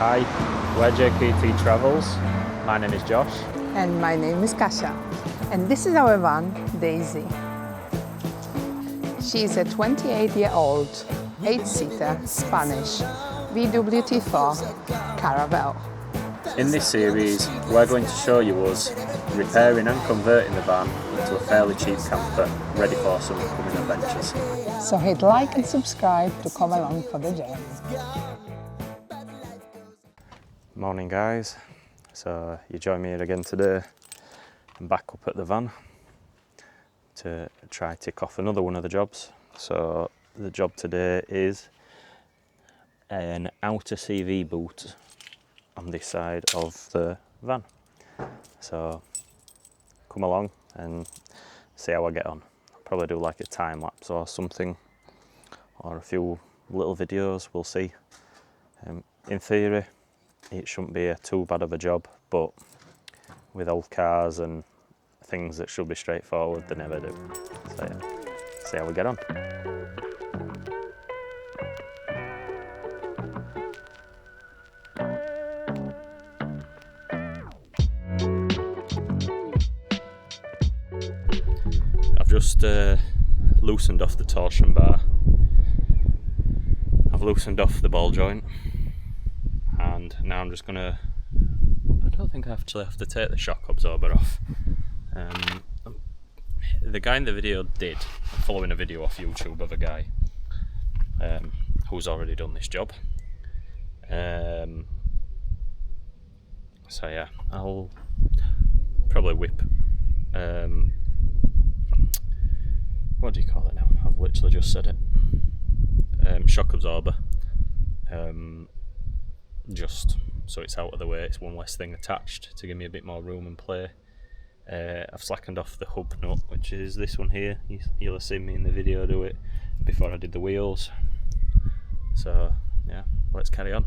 Hi, we're T4 Caravelle. My name is Josh. And my name is Kasia. And this is our van, Daisy. She is a 28-year-old, 8-seater Spanish VW T4 Caravelle. In this series, we're going to show you us repairing and converting the van into a fairly cheap camper, ready for some upcoming adventures. So hit like and subscribe to come along for the journey. Morning guys, so you join me here again today. I'm back up at the van to try tick off another one of the jobs. So the job today is an outer CV boot on this side of the van. So come along and see how I get on. I'll probably do like a time lapse or something, or a few little videos, we'll see. In theory it shouldn't be too bad of a job, but with old cars and things that should be straightforward, they never do. So yeah, see how we get on. I've just loosened off the torsion bar. I've loosened off the ball joint, and now I'm just gonna, I don't think I actually have to take the shock absorber off. The guy in the video did, I'm following a video off YouTube of a guy who's already done this job. So yeah, I'll probably whip, what do you call it now? I've literally just said it. Shock absorber. Just so it's out of the way, it's one less thing attached to give me a bit more room and play. I've slackened off the hub nut, which is this one here. You'll have seen me in the video do it before I did the wheels. So yeah, let's carry on.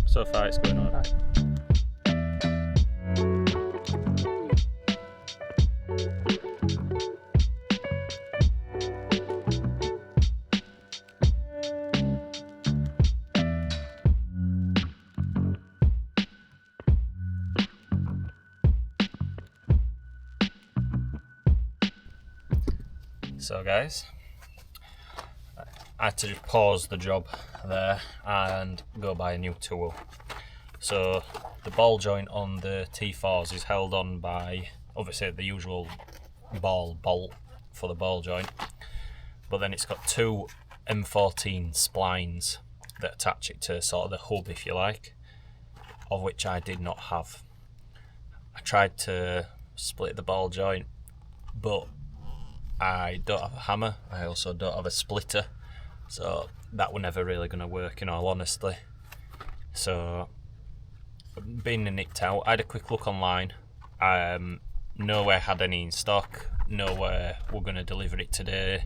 So far it's going alright. So guys, I had to just pause the job there and go buy a new tool. So the ball joint on the T4s is held on by, obviously, the usual ball bolt for the ball joint, but then it's got two M14 splines that attach it to sort of the hub, if you like, of which I did not have. I tried to split the ball joint, but I don't have a hammer. I also don't have a splitter, so that were never really going to work, in all honesty. So being nicked out, I had a quick look online. Nowhere had any in stock, nowhere were going to deliver it today,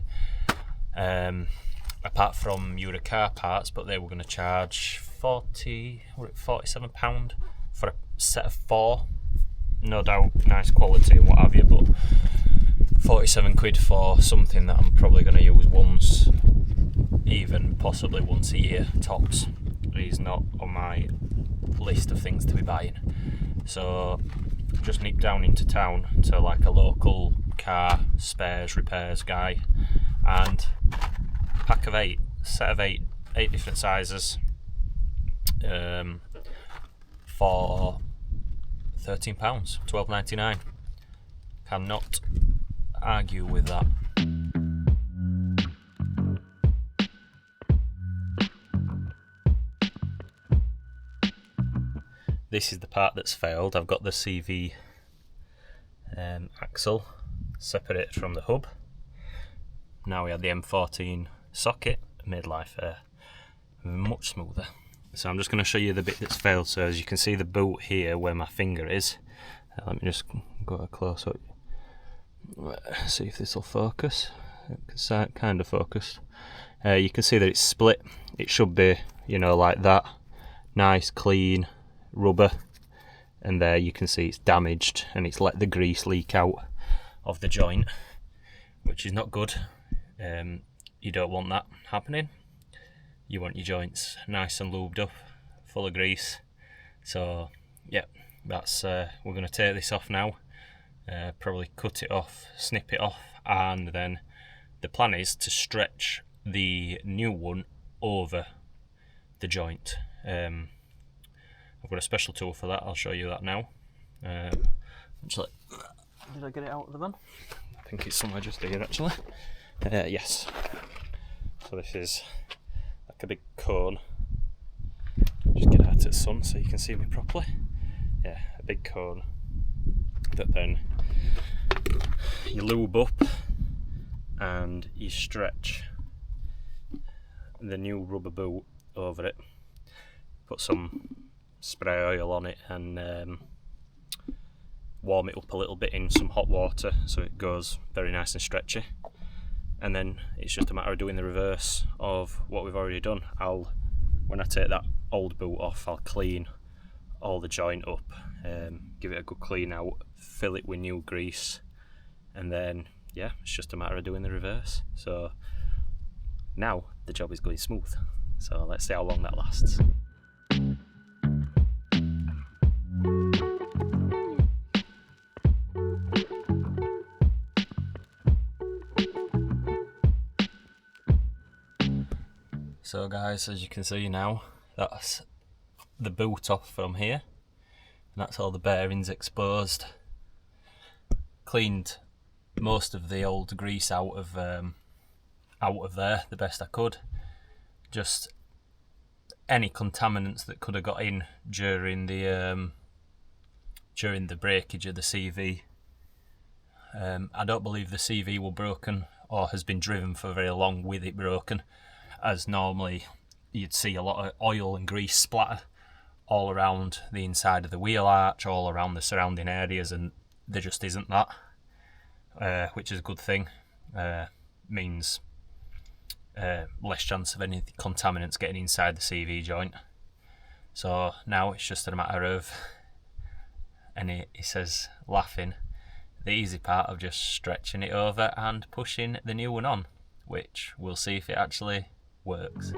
apart from Euro Car Parts, but they were going to charge £47 for a set of 4. No doubt nice quality and what have you, but 47 quid for something that I'm probably going to use once, even possibly once a year tops, is not on my list of things to be buying. So just nipped down into town to like a local car spares repairs guy, and pack of 8, set of 8 different sizes, for £13, £12.99. Cannot argue with that. This is the part that's failed. I've got the CV axle separated from the hub. Now we have the M14 socket, made life much smoother. So I'm just going to show you the bit that's failed. So as you can see the boot here where my finger is, let me just go a close up. See if this will focus. It's kind of focused. You can see that it's split. It should be, you know, like that, nice clean rubber, and there you can see it's damaged and it's let the grease leak out of the joint, which is not good. You don't want that happening. you want your joints nice and lubed up, full of grease. So yeah, that's we're going to take this off now, probably cut it off, snip it off, and then the plan is to stretch the new one over the joint. I've got a special tool for that, I'll show you that now. Actually, did I get it out of the van? I think it's somewhere just here actually. Yes. So this is like a big cone. Just get out to the sun so you can see me properly. Yeah, a big cone that then you lube up and you stretch the new rubber boot over it. Put some spray oil on it and warm it up a little bit in some hot water so it goes very nice and stretchy. And then it's just a matter of doing the reverse of what we've already done. When I take that old boot off, I'll clean all the joint up, give it a good clean out, fill it with new grease, and then yeah, it's just a matter of doing the reverse. So now the job is going smooth. So let's see how long that lasts. So guys, as you can see now, that's the boot off from here, and that's all the bearings exposed. Cleaned most of the old grease out of there the best I could. Just any contaminants that could have got in during the breakage of the CV. I don't believe the CV were broken or has been driven for very long with it broken, as normally you'd see a lot of oil and grease splatter all around the inside of the wheel arch, all around the surrounding areas, and there just isn't that, which is a good thing. Means less chance of any contaminants getting inside the CV joint. So now it's just a matter of, and he says laughing, the easy part of just stretching it over and pushing the new one on, which we'll see if it actually works.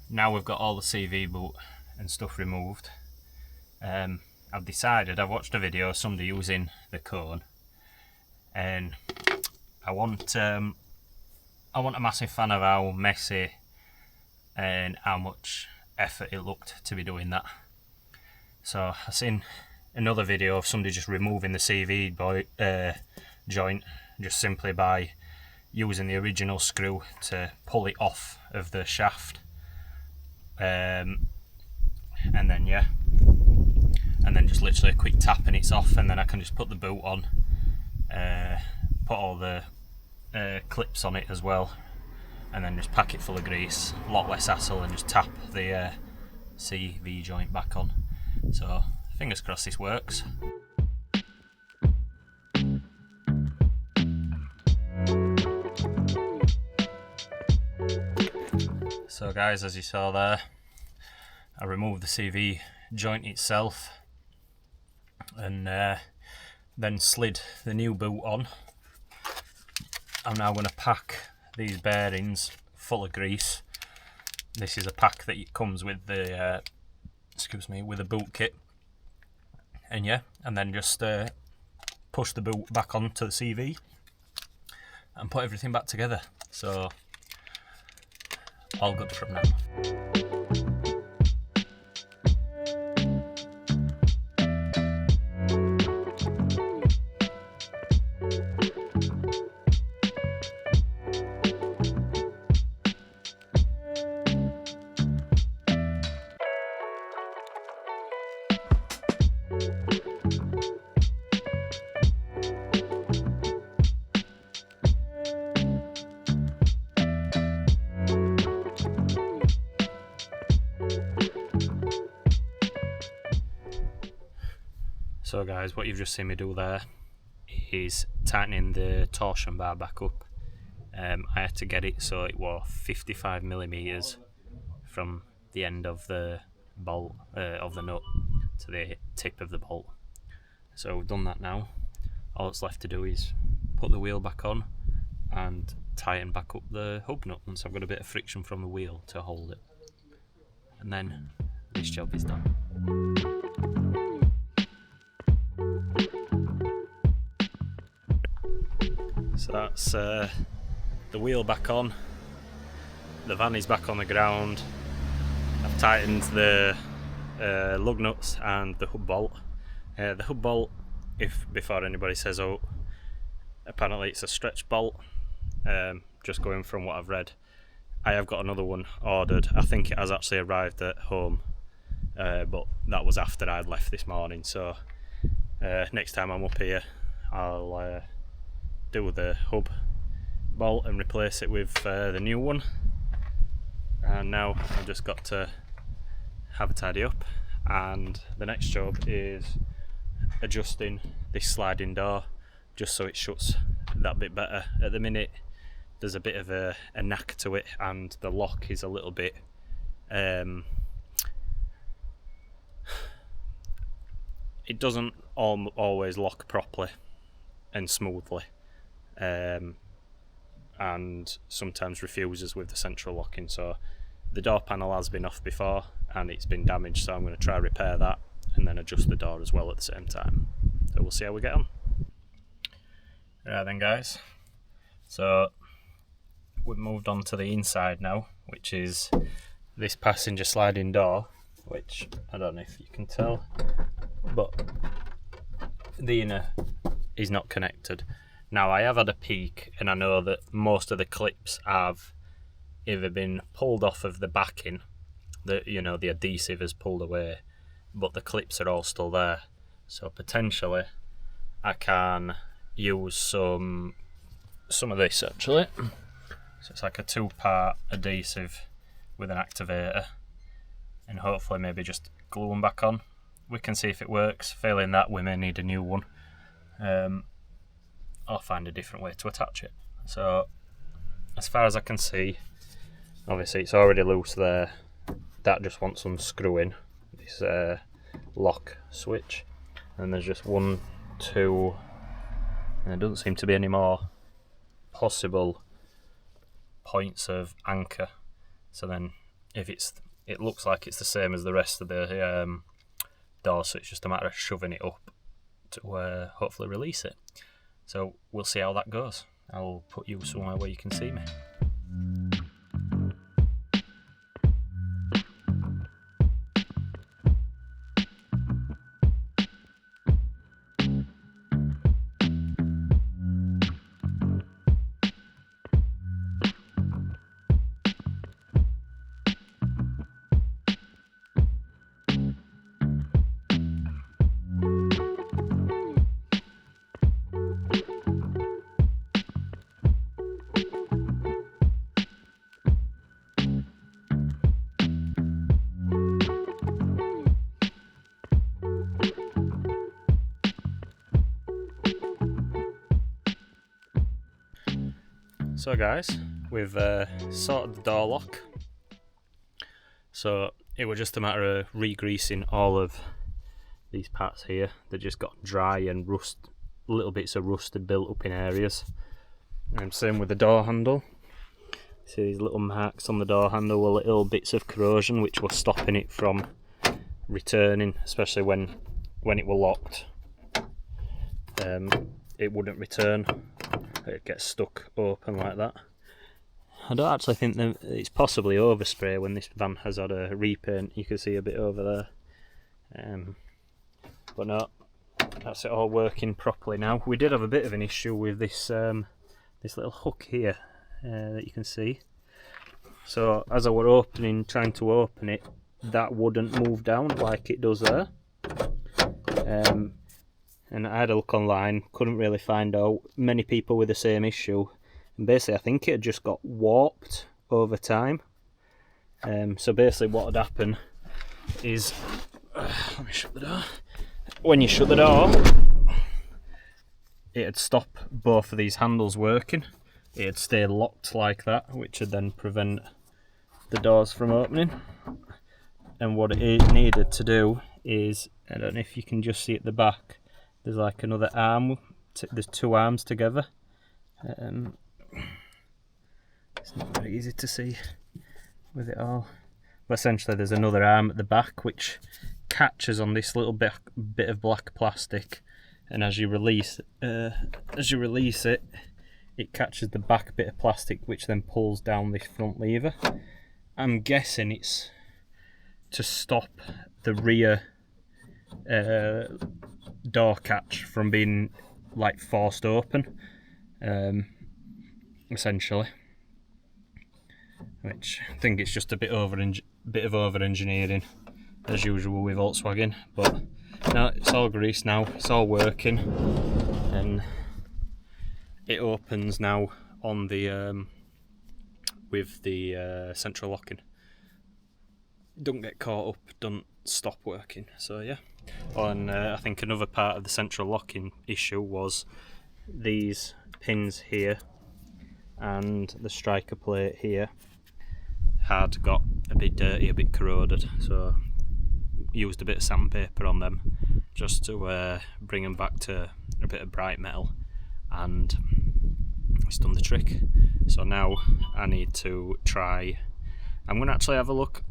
Now we've got all the CV boot and stuff removed. I've watched a video of somebody using the cone, and I want a massive fan of how messy and how much effort it looked to be doing that. So I've seen another video of somebody just removing the CV joint just simply by using the original screw to pull it off of the shaft, and then just literally a quick tap and it's off, and then I can just put the boot on, put all the clips on it as well, and then just pack it full of grease. A lot less hassle, and just tap the CV joint back on. So fingers crossed this works. So guys, as you saw there, I removed the CV joint itself and then slid the new boot on. I'm now going to pack these bearings full of grease. This is a pack that comes with the with the boot kit, and then just push the boot back onto the CV and put everything back together. So all good from now. So guys, what you've just seen me do there is tightening the torsion bar back up. I had to get it so it was 55mm from the end of the bolt of the nut to the tip of the bolt. So we've done that now. All that's left to do is put the wheel back on and tighten back up the hub nut once I've got a bit of friction from the wheel to hold it. And then this job is done. So that's the wheel back on, the van is back on the ground. I've tightened the lug nuts and the hub bolt. The hub bolt, if before anybody says, oh, apparently it's a stretch bolt, just going from what I've read. I have got another one ordered. I think it has actually arrived at home, but that was after I'd left this morning, so next time I'm up here I'll do the hub bolt and replace it with the new one. And now I've just got to have a tidy up, and the next job is adjusting this sliding door just so it shuts that bit better. At the minute there's a bit of a knack to it, and the lock is a little bit it doesn't always lock properly and smoothly, and sometimes refuses with the central locking. So the door panel has been off before and it's been damaged, so I'm going to try repair that and then adjust the door as well at the same time. So we'll see how we get on. Right then guys, so we've moved on to the inside now, which is this passenger sliding door, which I don't know if you can tell, but the inner is not connected. Now I have had a peek and I know that most of the clips have either been pulled off of the backing, the adhesive is pulled away, but the clips are all still there. So potentially I can use some of this actually. So it's like a 2-part adhesive with an activator, and hopefully maybe just glue them back on. We can see if it works. Failing that, we may need a new one. I'll find a different way to attach it. So as far as I can see, obviously it's already loose there. That just wants unscrewing, this lock switch. And there's just 1, 2, and there doesn't seem to be any more possible points of anchor. So then if it looks like it's the same as the rest of the door, so it's just a matter of shoving it up to hopefully release it. So we'll see how that goes. I'll put you somewhere where you can see me. So guys, we've sorted the door lock. So it was just a matter of re-greasing all of these parts here. They just got dry and little bits of rust had built up in areas. And same with the door handle. See these little marks on the door handle were little bits of corrosion which were stopping it from returning, especially when it were locked. It wouldn't return. It gets stuck open like that. I don't actually think that it's possibly overspray when this van has had a repaint. You can see a bit over there. But no, that's it all working properly now. We did have a bit of an issue with this this little hook here that you can see. So as I were trying to open it, that wouldn't move down like it does there. And I had a look online, couldn't really find out many people with the same issue. And basically I think it had just got warped over time. So basically what had happened is, let me shut the door. When you shut the door, it'd stop both of these handles working. It'd stay locked like that, which would then prevent the doors from opening. And what it needed to do is, I don't know if you can just see at the back, there's like another arm, there's 2 arms together. It's not very easy to see with it all. But essentially there's another arm at the back which catches on this little bit of black plastic, and as you release it, it catches the back bit of plastic which then pulls down this front lever. I'm guessing it's to stop the rear door catch from being like forced open, essentially. Which I think it's just a bit of over engineering as usual with Volkswagen, but no, it's all greased now, it's all working, and it opens now on the with the central locking. Don't get caught up, don't stop working. So yeah. And I think another part of the central locking issue was these pins here and the striker plate here had got a bit dirty, a bit corroded, so used a bit of sandpaper on them just to bring them back to a bit of bright metal, and it's done the trick. So now I need to try, I'm going to actually have a look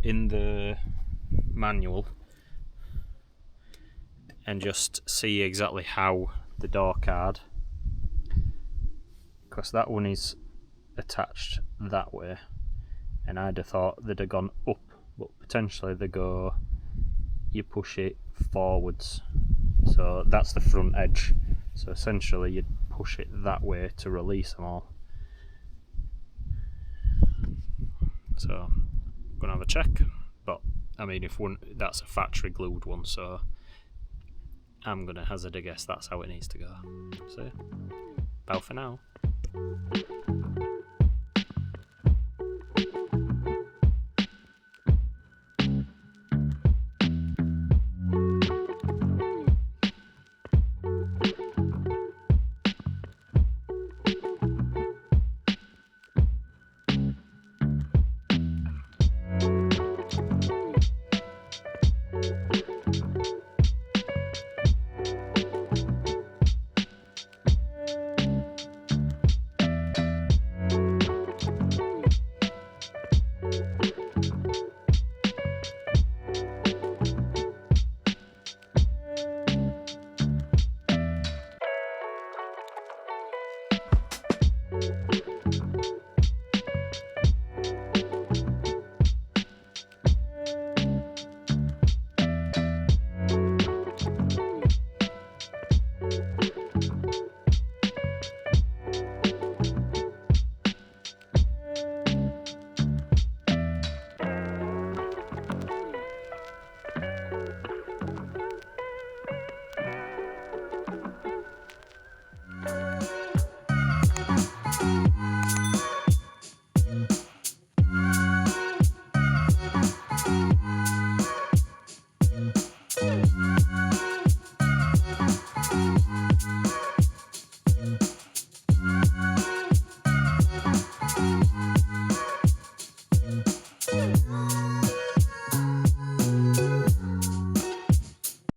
in the manual and just see exactly how the door card, because that one is attached that way, and I'd have thought they'd have gone up, but potentially they go, you push it forwards, so that's the front edge, so essentially you'd push it that way to release them all. So I'm gonna have a check, but I mean, if one, that's a factory glued one, so I'm gonna hazard a guess that's how it needs to go. So yeah, bow for now.